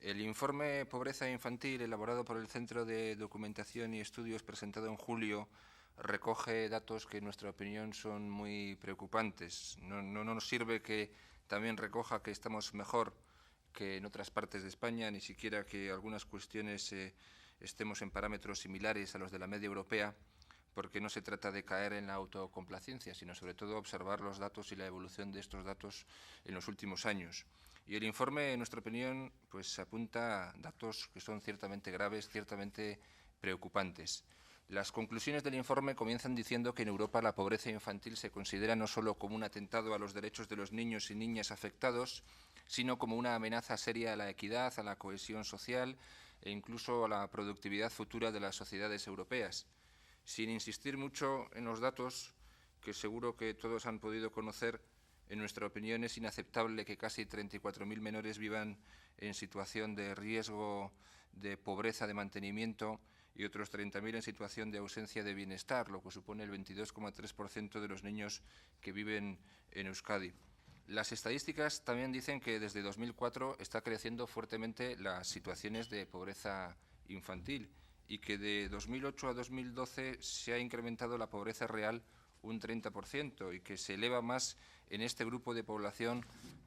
El informe Pobreza Infantil, elaborado por el Centro de Documentación y Estudios, presentado en julio, recoge datos que, en nuestra opinión, son muy preocupantes. No nos sirve que también recoja que estamos mejor que en otras partes de España, ni siquiera que algunas cuestiones estemos en parámetros similares a los de la media europea, porque no se trata de caer en la autocomplacencia, sino sobre todo observar los datos y la evolución de estos datos en los últimos años. Y el informe, en nuestra opinión, pues apunta datos que son ciertamente graves, ciertamente preocupantes. Las conclusiones del informe comienzan diciendo que en Europa la pobreza infantil se considera no solo como un atentado a los derechos de los niños y niñas afectados, sino como una amenaza seria a la equidad, a la cohesión social e incluso a la productividad futura de las sociedades europeas. Sin insistir mucho en los datos, que seguro que todos han podido conocer, en nuestra opinión es inaceptable que casi 34.000 menores vivan en situación de riesgo de pobreza de mantenimiento y otros 30.000 en situación de ausencia de bienestar, lo que supone el 22,3% de los niños que viven en Euskadi. Las estadísticas también dicen que desde 2004 está creciendo fuertemente las situaciones de pobreza infantil y que de 2008 a 2012 se ha incrementado la pobreza real un 30% y que se eleva más en este grupo de población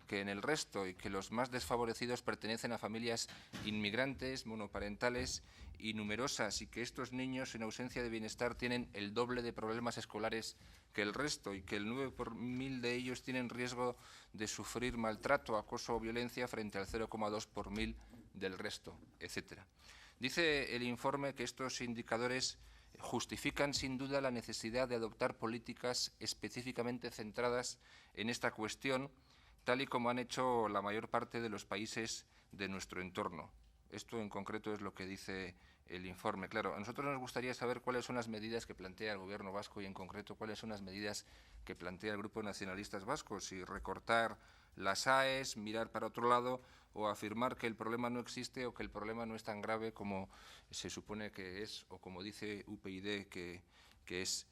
que en el resto y que los más desfavorecidos pertenecen a familias inmigrantes, monoparentales y numerosas y que estos niños en ausencia de bienestar tienen el doble de problemas escolares que el resto y que el 9 por 1000 de ellos tienen riesgo de sufrir maltrato, acoso o violencia frente al 0,2 por 1000 del resto, etcétera. Dice el informe que estos indicadores justifican sin duda la necesidad de adoptar políticas específicamente centradas en esta cuestión, tal y como han hecho la mayor parte de los países de nuestro entorno. Esto en concreto es lo que dice el informe. Claro, a nosotros nos gustaría saber cuáles son las medidas que plantea el Gobierno vasco y en concreto cuáles son las medidas que plantea el Grupo Nacionalistas Vascos, si recortar las AES, mirar para otro lado o afirmar que el problema no existe o que el problema no es tan grave como se supone que es o como dice UPyD que es.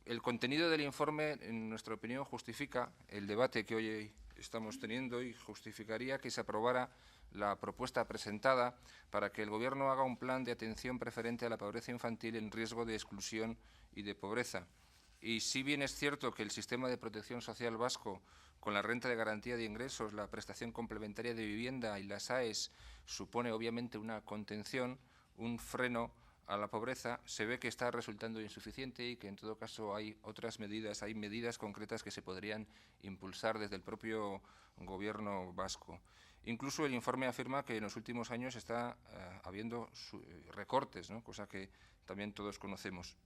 El contenido del informe, en nuestra opinión, justifica el debate que hoy estamos teniendo y justificaría que se aprobara la propuesta presentada para que el Gobierno haga un plan de atención preferente a la pobreza infantil en riesgo de exclusión y de pobreza. Y si bien es cierto que el sistema de protección social vasco, con la renta de garantía de ingresos, la prestación complementaria de vivienda y las AES, supone obviamente una contención, un freno a la pobreza, se ve que está resultando insuficiente y que en todo caso hay otras medidas, hay medidas concretas que se podrían impulsar desde el propio Gobierno vasco. Incluso el informe afirma que en los últimos años está habiendo recortes, ¿no? Cosa que también todos conocemos.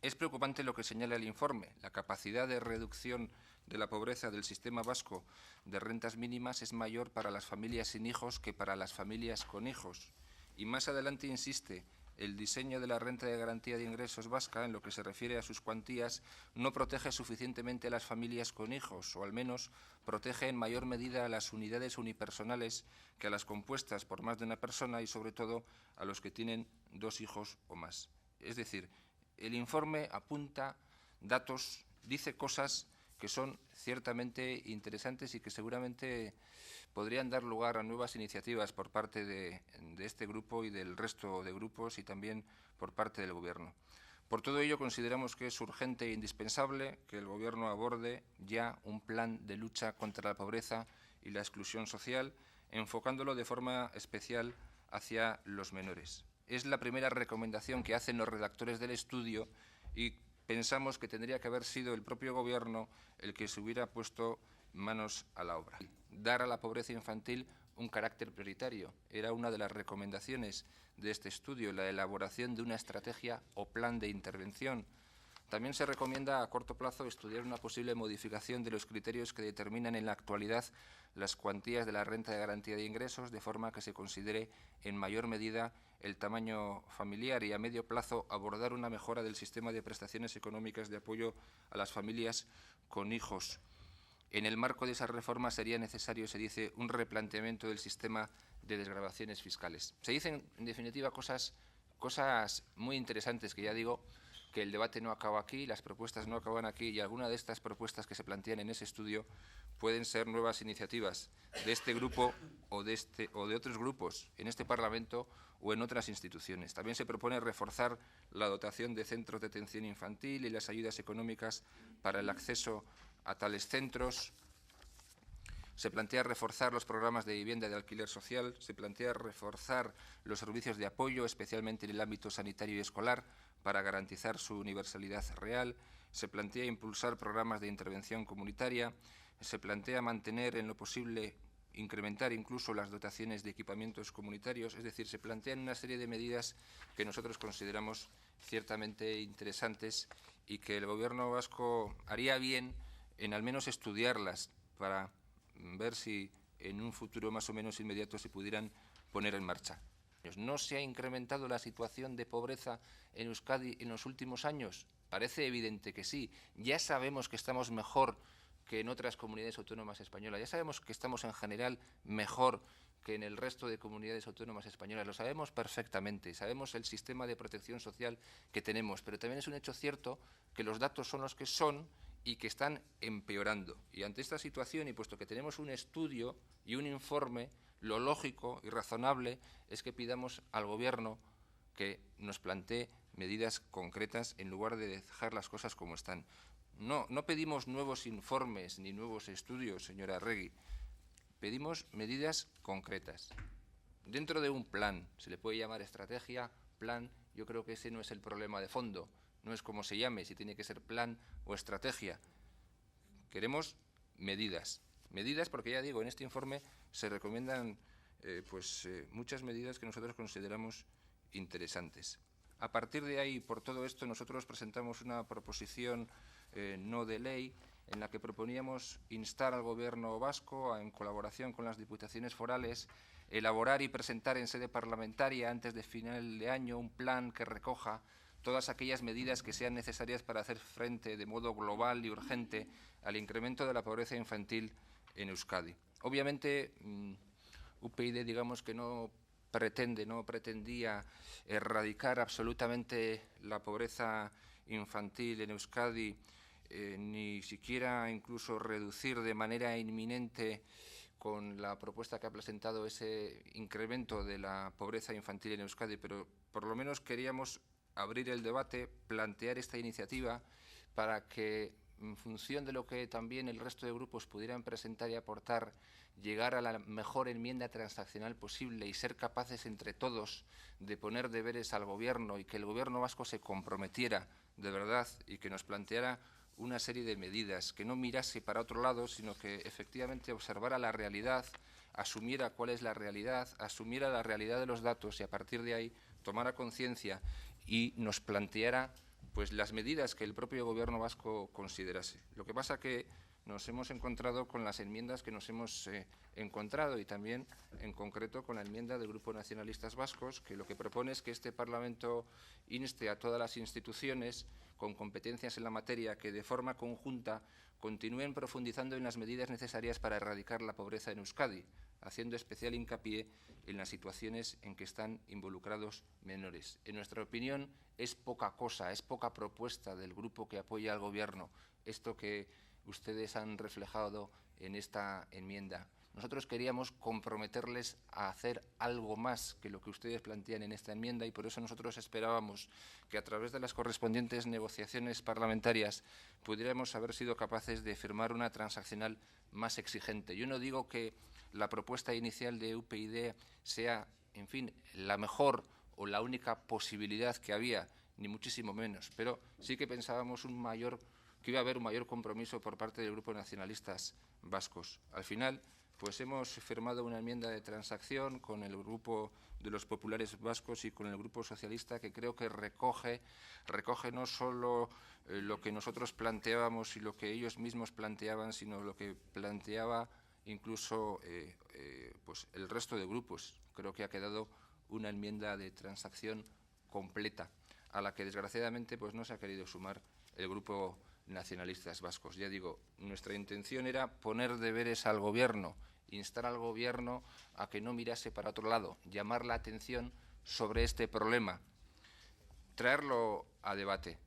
Es preocupante lo que señala el informe. La capacidad de reducción de la pobreza del sistema vasco de rentas mínimas es mayor para las familias sin hijos que para las familias con hijos. Y más adelante insiste, el diseño de la renta de garantía de ingresos vasca, en lo que se refiere a sus cuantías, no protege suficientemente a las familias con hijos, o al menos protege en mayor medida a las unidades unipersonales que a las compuestas por más de una persona y, sobre todo, a los que tienen 2 hijos o más. Es decir, el informe apunta datos, dice cosas que son ciertamente interesantes y que seguramente podrían dar lugar a nuevas iniciativas por parte de este grupo y del resto de grupos y también por parte del Gobierno. Por todo ello, consideramos que es urgente e indispensable que el Gobierno aborde ya un plan de lucha contra la pobreza y la exclusión social, enfocándolo de forma especial hacia los menores. Es la primera recomendación que hacen los redactores del estudio y pensamos que tendría que haber sido el propio Gobierno el que se hubiera puesto manos a la obra. Dar a la pobreza infantil un carácter prioritario. Era una de las recomendaciones de este estudio, la elaboración de una estrategia o plan de intervención. También se recomienda a corto plazo estudiar una posible modificación de los criterios que determinan en la actualidad las cuantías de la renta de garantía de ingresos, de forma que se considere en mayor medida el tamaño familiar y a medio plazo abordar una mejora del sistema de prestaciones económicas de apoyo a las familias con hijos. En el marco de esa reforma sería necesario, se dice, un replanteamiento del sistema de desgravaciones fiscales. Se dicen, en definitiva, cosas muy interesantes que ya digo que el debate no acaba aquí, las propuestas no acaban aquí y alguna de estas propuestas que se plantean en ese estudio pueden ser nuevas iniciativas de este grupo o de otros grupos en este Parlamento o en otras instituciones. También se propone reforzar la dotación de centros de atención infantil y las ayudas económicas para el acceso a tales centros. Se plantea reforzar los programas de vivienda de alquiler social, se plantea reforzar los servicios de apoyo, especialmente en el ámbito sanitario y escolar, para garantizar su universalidad real. Se plantea impulsar programas de intervención comunitaria. Se plantea mantener, en lo posible, incrementar incluso las dotaciones de equipamientos comunitarios. Es decir, se plantean una serie de medidas que nosotros consideramos ciertamente interesantes y que el Gobierno vasco haría bien en al menos estudiarlas para ver si en un futuro más o menos inmediato se pudieran poner en marcha. ¿No se ha incrementado la situación de pobreza en Euskadi en los últimos años? Parece evidente que sí. Ya sabemos que estamos mejor que en otras comunidades autónomas españolas. Ya sabemos que estamos en general mejor que en el resto de comunidades autónomas españolas. Lo sabemos perfectamente. Sabemos el sistema de protección social que tenemos. Pero también es un hecho cierto que los datos son los que son y que están empeorando. Y ante esta situación, y puesto que tenemos un estudio y un informe, lo lógico y razonable es que pidamos al Gobierno que nos plantee medidas concretas en lugar de dejar las cosas como están. No pedimos nuevos informes ni nuevos estudios, señora Arregui. Pedimos medidas concretas. Dentro de un plan, se le puede llamar estrategia, plan, yo creo que ese no es el problema de fondo. No es como se llame, si tiene que ser plan o estrategia. Queremos medidas. Medidas porque, ya digo, en este informe se recomiendan muchas medidas que nosotros consideramos interesantes. A partir de ahí, por todo esto, nosotros presentamos una proposición no de ley en la que proponíamos instar al Gobierno vasco, en colaboración con las diputaciones forales, elaborar y presentar en sede parlamentaria antes de final de año un plan que recoja todas aquellas medidas que sean necesarias para hacer frente de modo global y urgente al incremento de la pobreza infantil en Euskadi. Obviamente, UPyD, digamos que no pretendía erradicar absolutamente la pobreza infantil en Euskadi, ni siquiera incluso reducir de manera inminente con la propuesta que ha presentado ese incremento de la pobreza infantil en Euskadi, pero por lo menos queríamos abrir el debate, plantear esta iniciativa para que, en función de lo que también el resto de grupos pudieran presentar y aportar, llegar a la mejor enmienda transaccional posible y ser capaces entre todos de poner deberes al Gobierno y que el Gobierno vasco se comprometiera de verdad y que nos planteara una serie de medidas, que no mirase para otro lado, sino que efectivamente observara la realidad, asumiera cuál es la realidad, asumiera la realidad de los datos y a partir de ahí tomara conciencia y nos planteara las medidas que el propio Gobierno vasco considerase. Lo que pasa que nos hemos encontrado con las enmiendas que nos hemos encontrado y también, en concreto, con la enmienda del Grupo Nacionalistas Vascos, que lo que propone es que este Parlamento inste a todas las instituciones con competencias en la materia que de forma conjunta continúen profundizando en las medidas necesarias para erradicar la pobreza en Euskadi, haciendo especial hincapié en las situaciones en que están involucrados menores. En nuestra opinión, es poca cosa, es poca propuesta del grupo que apoya al Gobierno esto que ustedes han reflejado en esta enmienda. Nosotros queríamos comprometerles a hacer algo más que lo que ustedes plantean en esta enmienda y por eso nosotros esperábamos que a través de las correspondientes negociaciones parlamentarias pudiéramos haber sido capaces de firmar una transaccional más exigente. Yo no digo que la propuesta inicial de UPyD sea, en fin, la mejor o la única posibilidad que había, ni muchísimo menos, pero sí que pensábamos que iba a haber un mayor compromiso por parte del Grupo Nacionalistas Vascos. Al final, hemos firmado una enmienda de transacción con el Grupo de los Populares Vascos y con el Grupo Socialista que creo que recoge no solo lo que nosotros planteábamos y lo que ellos mismos planteaban, sino lo que planteaba incluso el resto de grupos. Creo que ha quedado una enmienda de transacción completa, a la que desgraciadamente no se ha querido sumar el Grupo Nacionalistas Vascos. Ya digo, nuestra intención era poner deberes al Gobierno, instar al Gobierno a que no mirase para otro lado, llamar la atención sobre este problema, traerlo a debate.